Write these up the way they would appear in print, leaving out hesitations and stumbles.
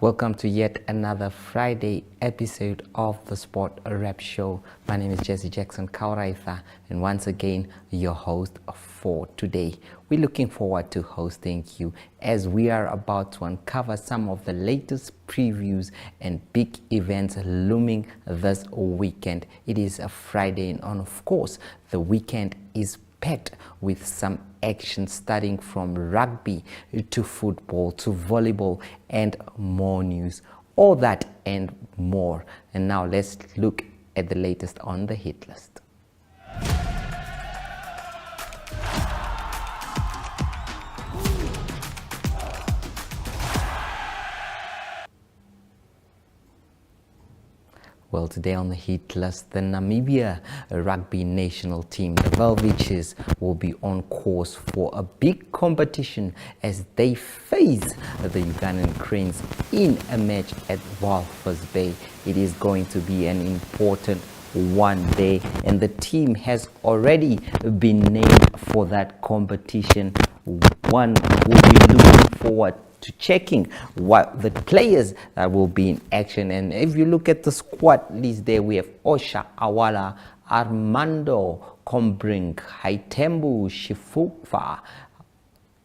Welcome to yet another Friday episode of the Sport Rap Show. My name is Jesse Jackson Kauraitha, and once again, your host for today. We're looking forward to hosting you as we are about to uncover some of the latest previews and big events looming this weekend. It is a Friday, and of course, the weekend is packed with some action starting from rugby to football to volleyball and more news. All that and more. And now let's look at the latest on the hit list. Well, today on the hit list, the Namibia rugby national team, the Velviches, will be on course for a big competition as they face the Ugandan Cranes in a match at Walvis Bay. It is going to be an important one day, and the team has already been named for that competition. One will be looking forward to checking what the players that will be in action. And if you look at the squad list there, we have Osha Awala, Armando Combring, Haitembu Shifufa,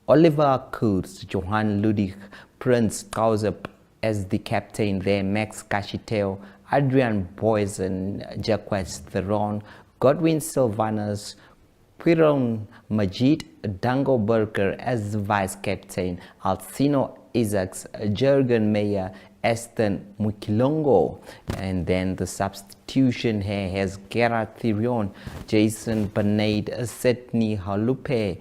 Oliver Kurz, Johan Ludig, Prince Kauzep as the captain there, Max Kashiteo, Adrian Boysen, Jacques Theron, Godwin Sylvanus, Quiron Majid, Dango Burker as the vice captain, Alcino Isaacs, Jurgen Meyer, Aston Mukilongo, and then the substitution here has Gerard Thirion, Jason Bernard, Setni Halupe,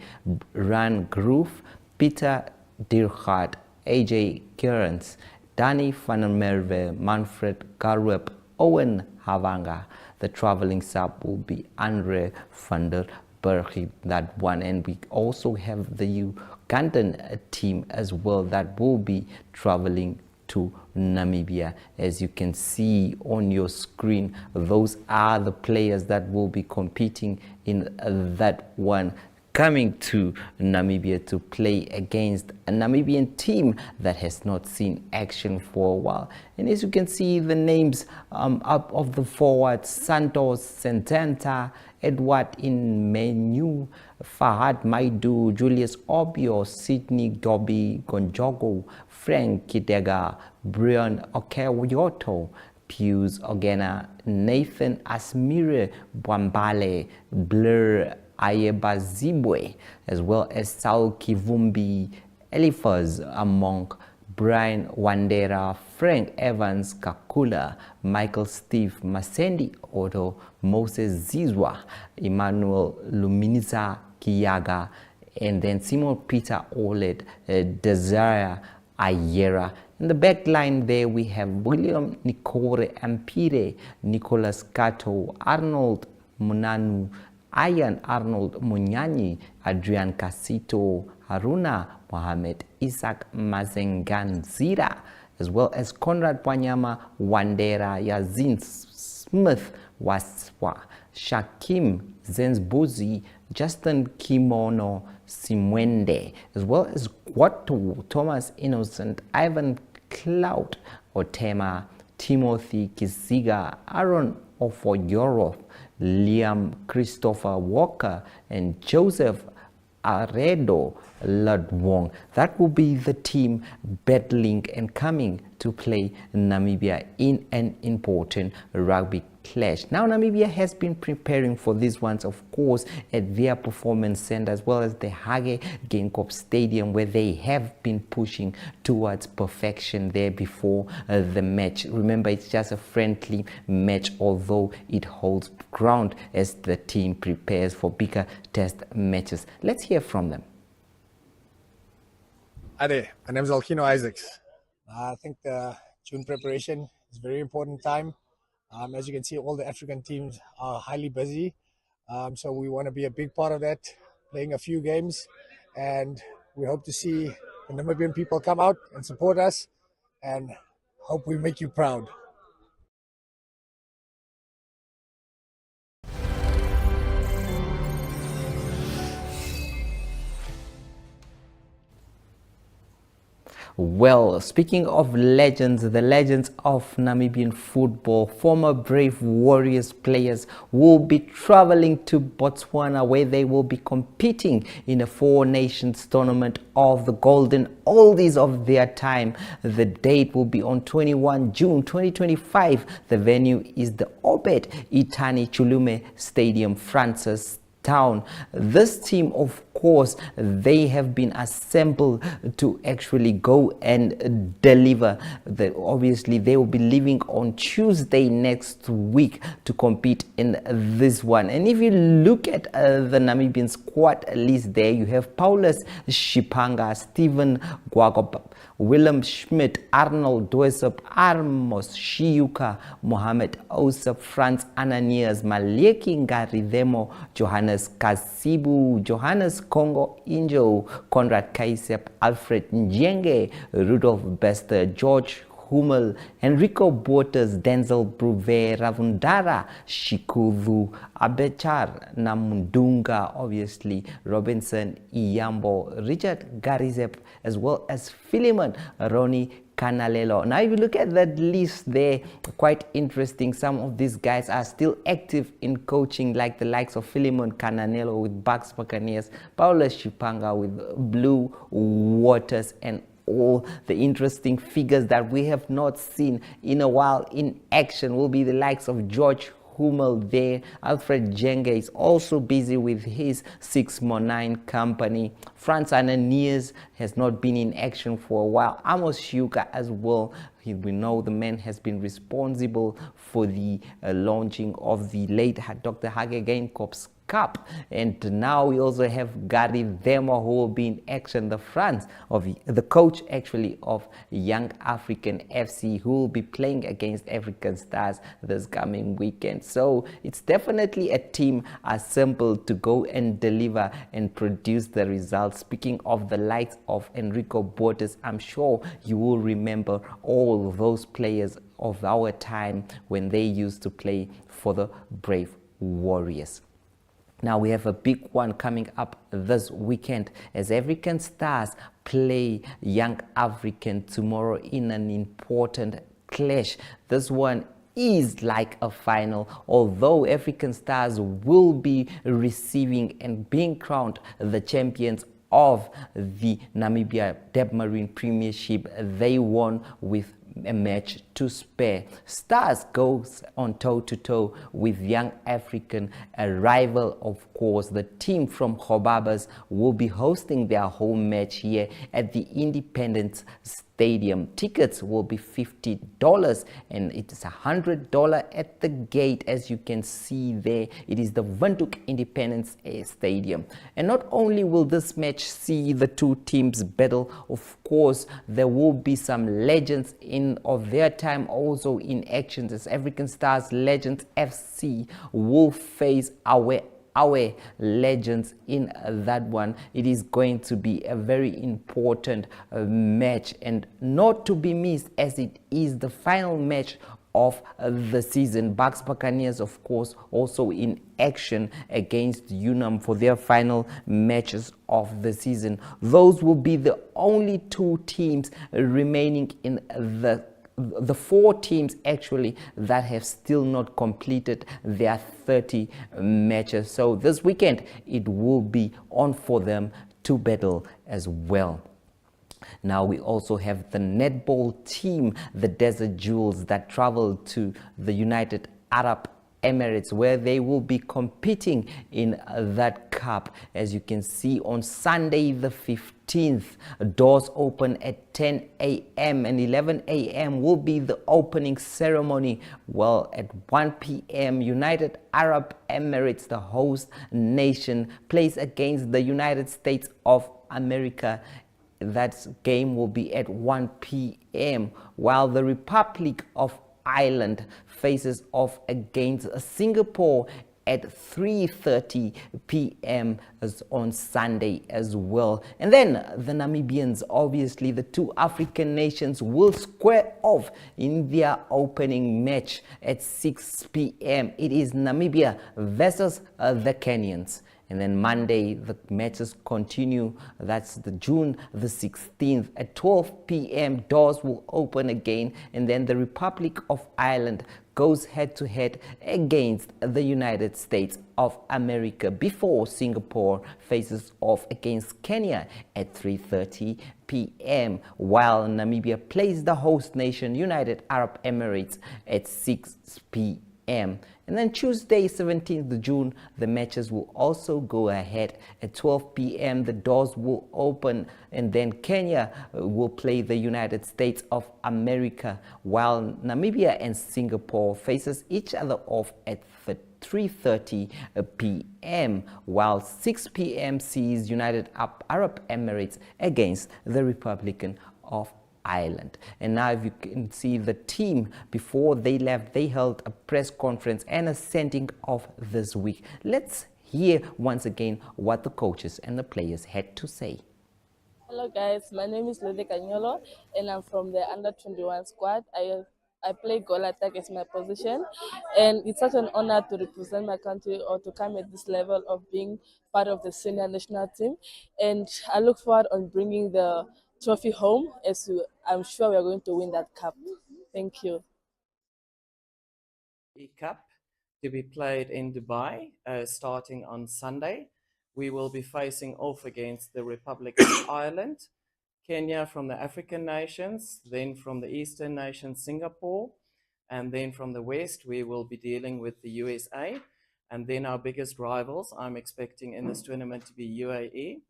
Ran Groove, Peter Dirkhardt, AJ Kerens, Danny van der Merwe, Manfred Garweb, Owen Havanga. The traveling sub will be Andre van der Berg, that one. And we also have the Ugandan team as well that will be traveling to Namibia. As you can see on your screen, those are the players that will be competing in that one, coming to Namibia to play against a Namibian team that has not seen action for a while. And as you can see, the names up of the forwards: Santos Sententa, Edward Inmenu, Fahad Maidu, Julius Obio, Sidney Dobby Gonjogo, Frank Kidega, Brian Okewoyoto, Pius Ogena, Nathan Asmire Bwambale, Blur Ayebazibwe, as well as Saul Kivumbi, Eliphaz Among, Brian Wandera, Frank Evans Kakula, Michael Steve Masendi Otto, Moses Zizwa, Emmanuel Luminiza Kiyaga, and then Simon Peter Oled, Desire Ayera. In the back line there we have William Nikore Ampire, Nicholas Kato, Arnold Munanu, Ian Arnold Munyani, Adrian Casito, Haruna Mohamed, Isaac Mazenganzira, as well as Conrad Wanyama, Wandera, Yazin Smith, Waswa, Shakim Zenzbuzi, Justin Kimono Simwende, as well as Gwatu, Thomas Innocent, Ivan Cloud, Otema, Timothy Kiziga, Aaron Ofoyorov, Liam Christopher Walker, and Joseph Aredo Ludwong. That will be the team battling and coming to play Namibia in an important rugby clash. Now, Namibia has been preparing for these ones, of course, at their performance center as well as the Hage Geingob Stadium, where they have been pushing towards perfection there before the match. Remember, it's just a friendly match, although it holds ground as the team prepares for bigger test matches. Let's hear from them. Hi there, my name is Alcino Isaacs. I think the June preparation is a very important time. As you can see, all the African teams are highly busy. So we want to be a big part of that, playing a few games. And we hope to see the Namibian people come out and support us, and hope we make you proud. Well, speaking of legends, the legends of Namibian football, former Brave Warriors players will be traveling to Botswana, where they will be competing in a Four Nations tournament of the golden oldies of their time. The date will be on 21 June 2025. The venue is the Obed Itani Chulume Stadium, Francis Town. This team, of course, they have been assembled to actually go and deliver. Obviously, they will be leaving on Tuesday next week to compete in this one. And if you look at the Namibian squad list there, you have Paulus Shipanga, Stephen Gwagop, Willem Schmidt, Arnold Dwesop, Armos Shiuka, Mohamed Osap, Franz Ananias, Maleki Ngaridemo, Johannes Kasibu, Johannes Congo Injo, Conrad Kaisep, Alfred Njenge, Rudolf Bester, George Hummel, Enrico Bottas, Denzel Bruve, Ravundara Shikuvu, Abechar Namundunga, obviously Robinson Iyambo, Richard Garizep, as well as Philemon Ronnie Canalelo. Now, if you look at that list there, quite interesting. Some of these guys are still active in coaching, like the likes of Philemon Canalelo with Bucks Buccaneers, Paulo Shipanga with Blue Waters, and all the interesting figures that we have not seen in a while in action will be the likes of George Hummel there. Alfred Jenge is also busy with his 609 company. Franz Ananias has not been in action for a while. Amos Shuka as well. We know the man has been responsible for the launching of the late Dr. Hage Geinkorp's Cup, and now we also have Gary Vemo, who will be in action, the coach actually of Young African FC, who will be playing against African Stars this coming weekend. So it's definitely a team assembled to go and deliver and produce the results. Speaking of the likes of Enrico Bottas, I'm sure you will remember all those players of our time when they used to play for the Brave Warriors. Now we have a big one coming up this weekend as African Stars play Young African tomorrow in an important clash. This one is like a final, although African Stars will be receiving and being crowned the champions of the Namibia Debmarine Premiership. They won with a match to spare. Stars goes on toe-to-toe with Young African, a rival, of course. The team from Hobabas will be hosting their home match here at the Independence Stadium. Tickets will be $50 and it's $100 at the gate. As you can see there, it is the Windhoek Independence Stadium. And not only will this match see the two teams battle, of course, there will be some legends of their time also in action, as African Stars Legends FC will face our legends in that one. It is going to be a very important match and not to be missed, as it is the final match of the season. Bucks Buccaneers, of course, also in action against UNAM for their final matches of the season. Those will be the only two teams remaining in the four teams actually that have still not completed their 30 matches. So this weekend it will be on for them to battle as well. Now we also have the netball team, the Desert Jewels, that travel to the United Arab Emirates, where they will be competing in that cup. As you can see, on Sunday the 15th, doors open at 10 a.m. and 11 a.m. will be the opening ceremony. Well, at 1 p.m. United Arab Emirates, the host nation, plays against the United States of America. That game will be at 1 p.m. while the Republic of Ireland faces off against Singapore at 3:30 p.m. on Sunday as well. And then the Namibians, obviously the two African nations, will square off in their opening match at 6 p.m. It is Namibia versus the Kenyans. And then Monday, the matches continue. That's the June the 16th at 12 p.m. Doors will open again. And then the Republic of Ireland goes head-to-head against the United States of America before Singapore faces off against Kenya at 3:30 p.m. while Namibia plays the host nation United Arab Emirates at 6 p.m. And then Tuesday, 17th June, the matches will also go ahead at 12 p.m. The doors will open, and then Kenya will play the United States of America, while Namibia and Singapore faces each other off at 3:30 p.m. while 6 p.m. sees United Arab Emirates against the Republic of Ireland. And now if you can see the team, before they left, they held a press conference and a sending off this week. Let's hear once again what the coaches and the players had to say. Hello guys, my name is Lede Kanyolo and I'm from the under 21 squad. I play goal attack as my position, and it's such an honor to represent my country or to come at this level of being part of the senior national team. And I look forward on bringing the trophy home, I'm sure we are going to win that cup. Thank you. Cup to be played in Dubai starting on Sunday. We will be facing off against the Republic of Ireland, Kenya from the African nations, then from the Eastern nations, Singapore, and then from the West, we will be dealing with the USA. And then our biggest rivals, I'm expecting in this tournament to be UAE.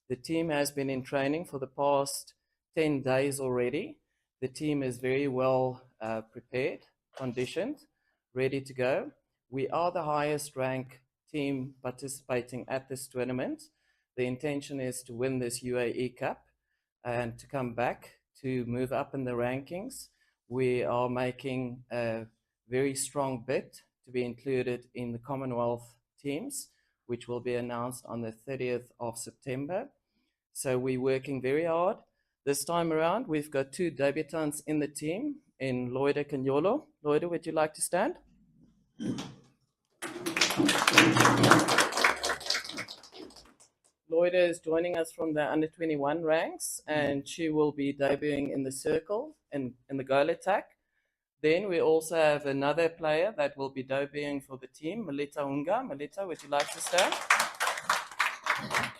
The team has been in training for the past 10 days already. The team is very well prepared, conditioned, ready to go. We are the highest ranked team participating at this tournament. The intention is to win this UAE Cup and to come back to move up in the rankings. We are making a very strong bid to be included in the Commonwealth teams, which will be announced on the 30th of September. So we're working very hard. This time around, we've got 2 debutants in the team in Loida Kanyolo. Loida, would you like to stand? Loida is joining us from the under 21 ranks, and she will be debuting in the circle in the goal attack. Then we also have another player that will be debuting for the team, Melita Unga. Melita, would you like to stand?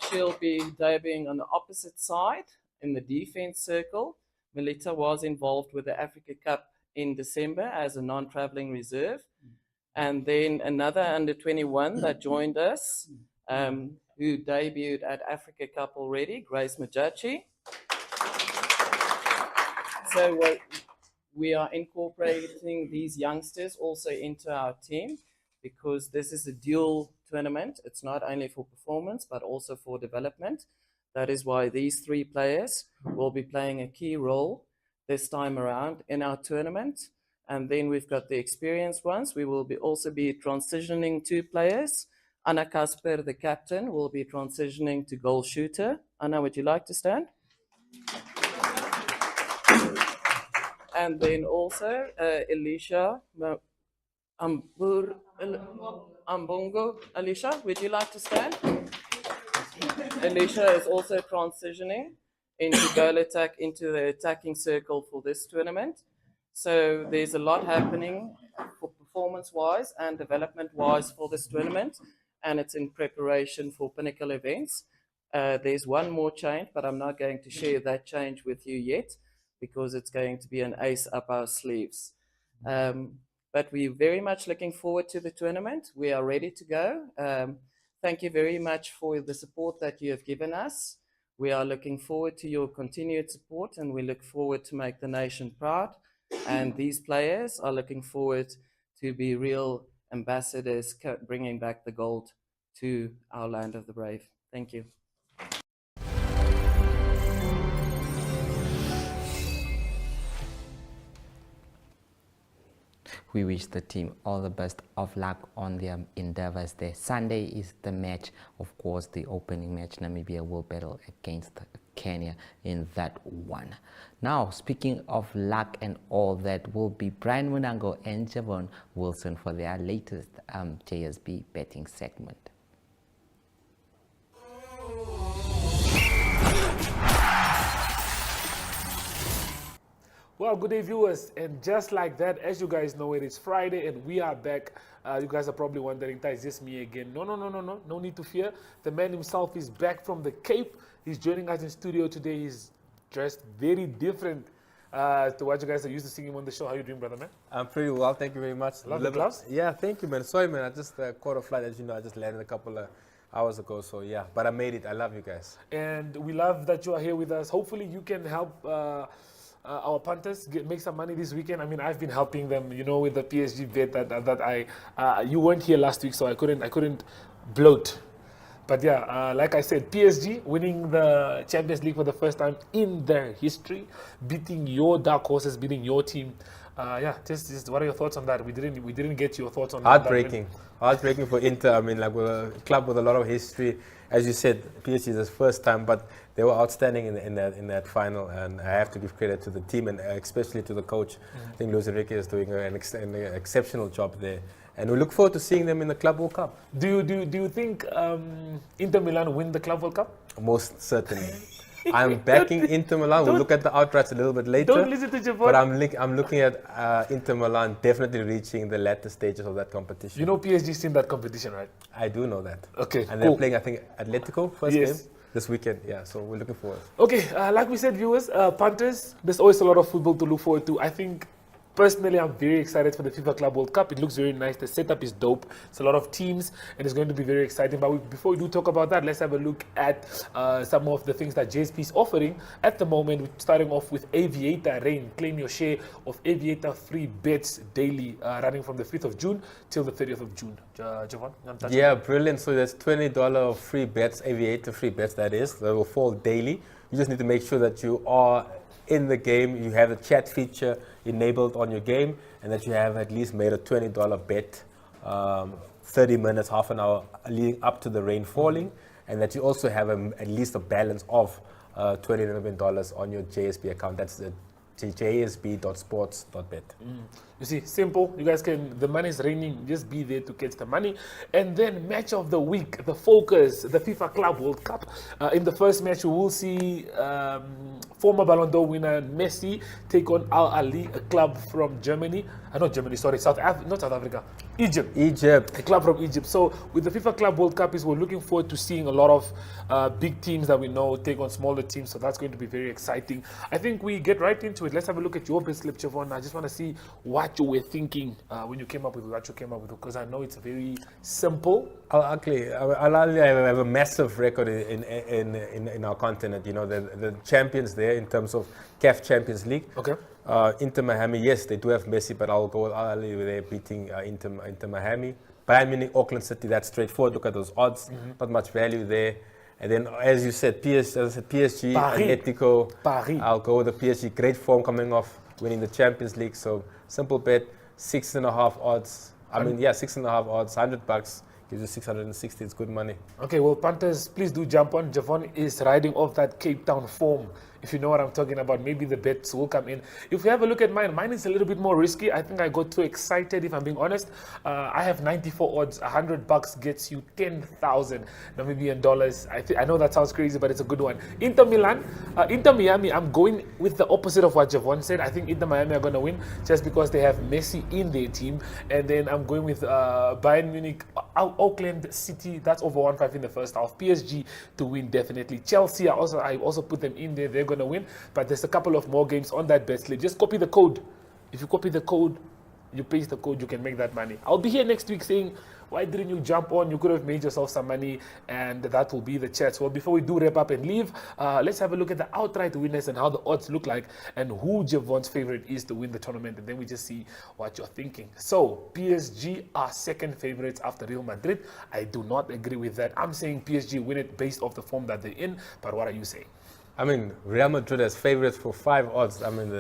She'll be debuting on the opposite side in the defense circle. Melita was involved with the Africa Cup in December as a non-traveling reserve. And then another under 21 that joined us, who debuted at Africa Cup already, Grace Majachi. So we are incorporating these youngsters also into our team because this is a dual tournament. It's not only for performance, but also for development. That is why these 3 players will be playing a key role this time around in our tournament. And then we've got the experienced ones. We will also be transitioning 2 players. Anna Kasper, the captain, will be transitioning to goal shooter. Anna, would you like to stand? And then also Elisha Ambongo. Alicia, would you like to stand? Alicia is also transitioning into goal attack, into the attacking circle for this tournament. So there's a lot happening for performance-wise and development-wise for this tournament, and it's in preparation for pinnacle events. There's one more change, but I'm not going to share that change with you yet because it's going to be an ace up our sleeves. But we're very much looking forward to the tournament. We are ready to go. Thank you very much for the support that you have given us. We are looking forward to your continued support, and we look forward to make the nation proud. And these players are looking forward to be real ambassadors, bringing back the gold to our land of the brave. Thank you. We wish the team all the best of luck on their endeavors there. Sunday is the match, of course, the opening match. Namibia will battle against Kenya in that one. Now, speaking of luck and all that, will be Brian Munango and Javon Wilson for their latest JSB betting segment. Well, good day, viewers. And just like that, as you guys know, it is Friday and we are back. You guys are probably wondering, is this me again? No. No need to fear. The man himself is back from the Cape. He's joining us in studio today. He's dressed very different to what you guys are used to seeing him on the show. How you doing, brother, man? I'm pretty well, thank you very much. Love the gloves? Yeah, thank you, man. Sorry, man, I just caught a flight, as you know. I just landed a couple of hours ago, so yeah. But I made it. I love you guys. And we love that you are here with us. Hopefully you can help our punters make some money this weekend. I mean, I've been helping them, you know, with the PSG bet that I you weren't here last week, so I couldn't bloat. But yeah, like I said, PSG winning the Champions League for the first time in their history, beating your dark horses, beating your team. Just what are your thoughts on that? We didn't get your thoughts on Heartbreaking for Inter. I mean, like, we're a club with a lot of history. As you said, PSG is his first time, but they were outstanding in that final, and I have to give credit to the team and especially to the coach. I think Luis Enrique is doing an exceptional job there, and we look forward to seeing them in the Club World Cup. Do you think Inter Milan win the Club World Cup? Most certainly. I'm backing Inter Milan. We'll look at the outrights a little bit later. Don't listen to Javon. But I'm looking at Inter Milan definitely reaching the latter stages of that competition. You know PSG's in that competition, right? I do know that. Okay, and cool. they're playing, I think, Atletico first Yes. game this weekend. Yeah, so we're looking forward. Okay, like we said, viewers, punters, there's always a lot of football to look forward to. I think, personally, I'm very excited for the FIFA Club World Cup. It looks very nice. The setup is dope. It's a lot of teams, and it's going to be very exciting. But before we do talk about that, let's have a look at some of the things that JSP is offering at the moment. We're starting off with Aviator Rain. Claim your share of Aviator free bets daily, running from the 5th of June till the 30th of June. Javon? Yeah, brilliant. So there's $20 of free bets, Aviator free bets, that is. That will fall daily. You just need to make sure that you are in the game, you have the chat feature enabled on your game, and that you have at least made a $20 bet 30 minutes, half an hour leading up to the rain falling, and that you also have at least a balance of $20 on your JSB account. That's the jsb.sports.bet. You see, simple. You guys can, the money is raining, just be there to catch the money. And then match of the week, the focus, the FIFA Club World Cup. In the first match, we will see former Ballon d'Or winner Messi take on Al Ali, a club from Germany. Not Germany, sorry, not South Africa. Egypt. A club from Egypt. So with the FIFA Club World Cup, we're looking forward to seeing a lot of big teams that we know take on smaller teams. So that's going to be very exciting. I think we get right into it. Let's have a look at your bet slip, Javon. I just want to see what you were thinking when you came up with what you came up with, because I know it's very simple. Actually, I have a massive record in our continent. You know, the champions there in terms of CAF Champions League. Okay. Inter Miami, yes, they do have Messi, but I'll go with Al Ali. They're beating Inter Miami. Bayern Munich, Auckland City, that's straightforward. Look at those odds. Not much value there. And then, as you said, PSG, Atletico. Paris. I'll go with the PSG. Great form coming off winning the Champions League. So simple bet, 6.5 odds. 6.5 odds, $100 gives you 660. It's good money. Okay, well, punters, please do jump on. Javon is riding off that Cape Town form. If you know what I'm talking about, maybe the bets will come in. If we have a look at mine is a little bit more risky. I think I got too excited, if I'm being honest. I have 94 odds. $100 gets you 10,000 Namibian dollars. I know that sounds crazy, but it's a good one. Inter Miami, I'm going with the opposite of what Javon said. I think Inter Miami are going to win just because they have Messi in their team. And then I'm going with Bayern Munich, Auckland City. That's over 1.5 in the first half. PSG to win, definitely. Chelsea, I also put them in there. They're going to win, but there's a couple of more games on that bet slip. Just copy the code. If you copy the code, you paste the code, you can make that money. I'll be here next week saying, why didn't you jump on? You could have made yourself some money, and that will be the chat. Well, before we do wrap up and leave, let's have a look at the outright winners and how the odds look like and who Javon's favorite is to win the tournament, and then we just see what you're thinking. So PSG are second favorites after Real Madrid. I do not agree with that. I'm saying PSG win it based off the form that they're in, but what are you saying? I mean, Real Madrid as favorites for 5 odds. I mean,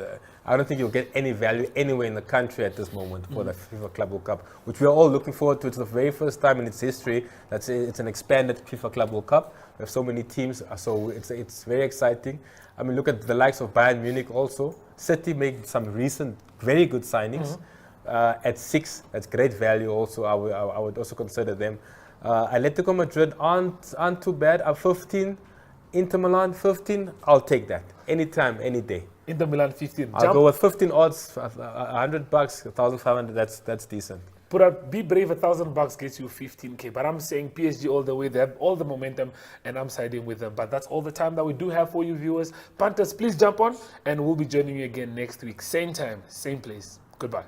I don't think you'll get any value anywhere in the country at this moment for the FIFA Club World Cup, which we are all looking forward to. It's the very first time in its history that it's an expanded FIFA Club World Cup. We have so many teams, so it's very exciting. I mean, look at the likes of Bayern Munich also. City made some recent very good signings at 6. That's great value also. I would also consider them. Atletico Madrid aren't too bad. At 15. Inter Milan 15, I'll take that. Anytime, any day. Inter Milan 15. I'll go with 15 odds, $100, 1,500, that's decent. Put up, be brave, $1,000 gets you 15K. But I'm saying PSG all the way. They have all the momentum, and I'm siding with them. But that's all the time that we do have for you viewers. Panthers, please jump on, and we'll be joining you again next week. Same time, same place. Goodbye.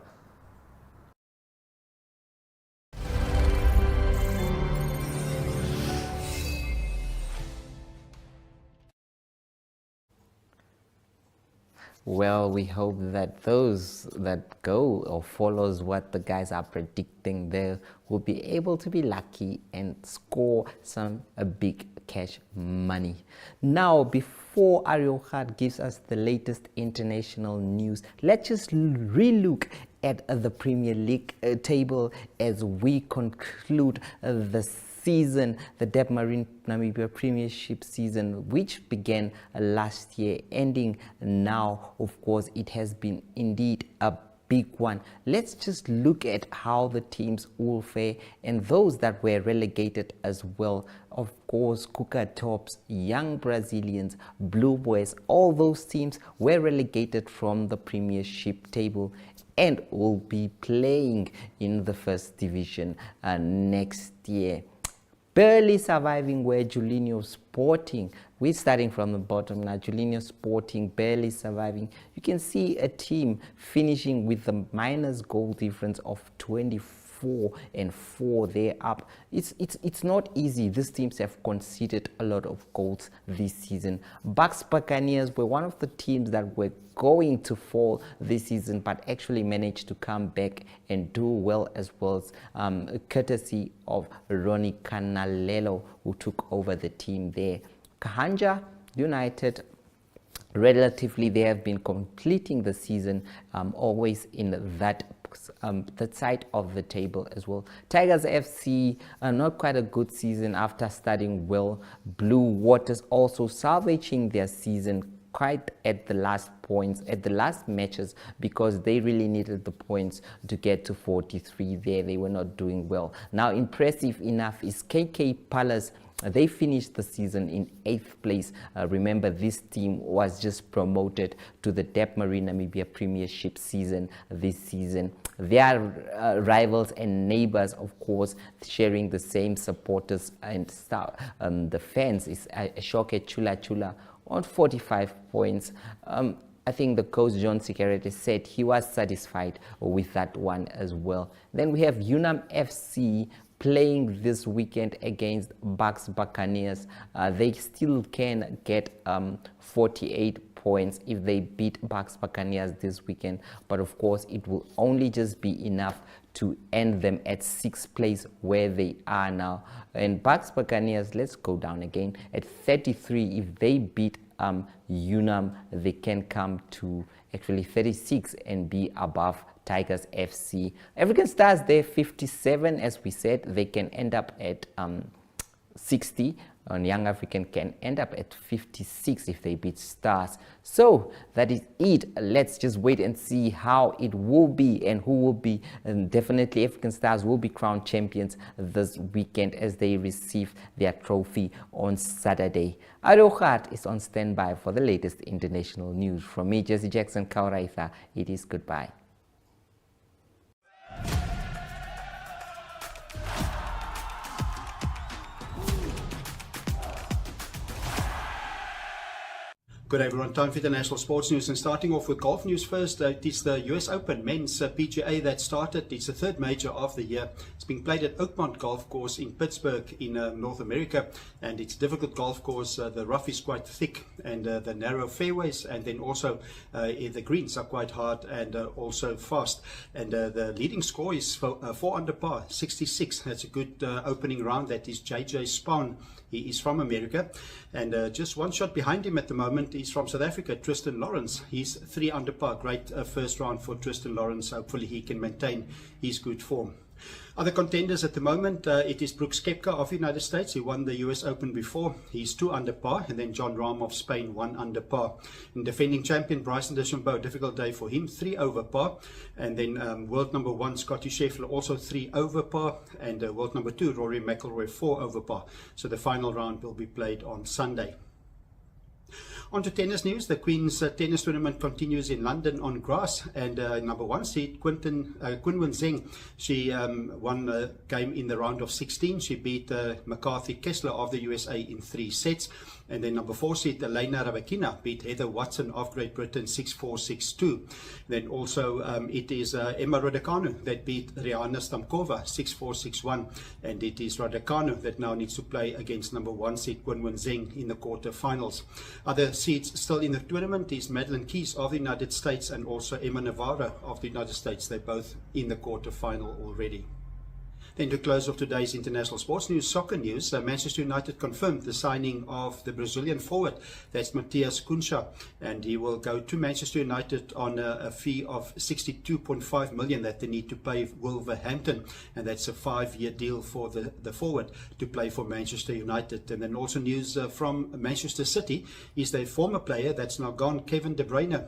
Well, we hope that those that go or follows what the guys are predicting there will be able to be lucky and score some big cash money. Now, before Ariochard gives us the latest international news, let's just relook at the Premier League table as we conclude the season, the Debmarine Namibia Premiership season, which began last year, ending now. Of course, it has been indeed a big one. Let's just look at how the teams will fare and those that were relegated as well. Of course, Kuka Tops, Young Brazilians, Blue Boys, all those teams were relegated from the Premiership table and will be playing in the first division next year. Barely surviving were Julinho Sporting. We're starting from the bottom now. Julinho Sporting barely surviving. You can see a team finishing with a minus goal difference of 24 and 4. They're up. It's not easy. These teams have conceded a lot of goals this season. Bucks Buccaneers were one of the teams that were going to fall this season, but actually managed to come back and do well as well, courtesy of Ronnie Canalelo, who took over the team there. Kahanja United, relatively, they have been completing the season always in that side of the table as well. Tigers FC, not quite a good season after starting well. Blue Waters also salvaging their season quite at the last points, at the last matches, because they really needed the points to get to 43 there. They were not doing well. Now, impressive enough is KK Palace. They finished the season in 8th place. Remember, this team was just promoted to the Debmarine Namibia Premiership season this season. Their rivals and neighbors, of course, sharing the same supporters and the fans is Ashoke Chula Chula on 45 points. I think the coach John Sikerete said he was satisfied with that one as well. Then we have Unam FC playing this weekend against Bucks Buccaneers. They still can get 48 points if they beat Bucks Buccaneers this weekend, but of course it will only just be enough to end them at 6th place where they are now. And Bucks Buccaneers, let's go down again, at 33. If they beat Unam, they can come to actually 36 and be above Tigers FC. African Stars, they're 57, as we said. They can end up at 60, and Young African can end up at 56 if they beat Stars. So that is it. Let's just wait and see how it will be and who will be. And definitely African Stars will be crowned champions this weekend as they receive their trophy on Saturday. Ariochard is on standby for the latest international news. From me, Jesse Jackson Kauraitha, it is goodbye. Good day everyone, time for international sports news, and starting off with golf news first. It is the US Open men's PGA that started. It's the third major of the year. It's being played at Oakmont Golf Course in Pittsburgh in North America, and it's a difficult golf course. The rough is quite thick and the narrow fairways, and then also the greens are quite hard and also fast. And the leading score is 4 under par, 66. That's a good opening round. That is JJ Spahn. He is from America, and just one shot behind him at the moment is from South Africa, Tristan Lawrence. He's 3 under par. Great first round for Tristan Lawrence. Hopefully he can maintain his good form. Other contenders at the moment, it is Brooks Koepka of the United States. He won the US Open before. He's 2 under par. And then John Rahm of Spain, 1 under par. And defending champion Bryson DeChambeau, difficult day for him, 3 over par. And then world number 1, Scottie Scheffler, also 3 over par. And world number 2, Rory McIlroy, 4 over par. So the final round will be played on Sunday. On to tennis news. The Queen's tennis tournament continues in London on grass, and number 1 seed Qinwen Zheng, she won a game in the round of 16. She beat McCarthy Kessler of the USA in 3 sets. And then number 4 seed Elena Rybakina beat Heather Watson of Great Britain 6-4, 6-2. Then also it is Emma Raducanu that beat Rihanna Stamkova 6-4, 6-1. And it is Raducanu that now needs to play against number 1 seed Qinwen Zheng in the quarterfinals. Other seeds still in the tournament is Madeline Keys of the United States and also Emma Navarro of the United States. They're both in the quarterfinal already. Then to close off today's international sports news, soccer news, Manchester United confirmed the signing of the Brazilian forward, that's Matheus Cunha, and he will go to Manchester United on a fee of 62.5 million that they need to pay Wolverhampton, and that's a 5-year deal for the forward to play for Manchester United. And then also news from Manchester City is their former player that's now gone, Kevin De Bruyne.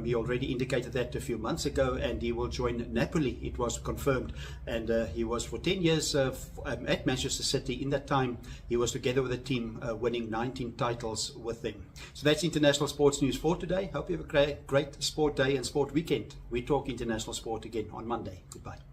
He already indicated that a few months ago, and he will join Napoli. It was confirmed, and he was for 10 years at Manchester City. In that time, he was together with the team winning 19 titles with them. So that's international sports news for today. Hope you have a great sport day and sport weekend. We talk international sport again on Monday. Goodbye.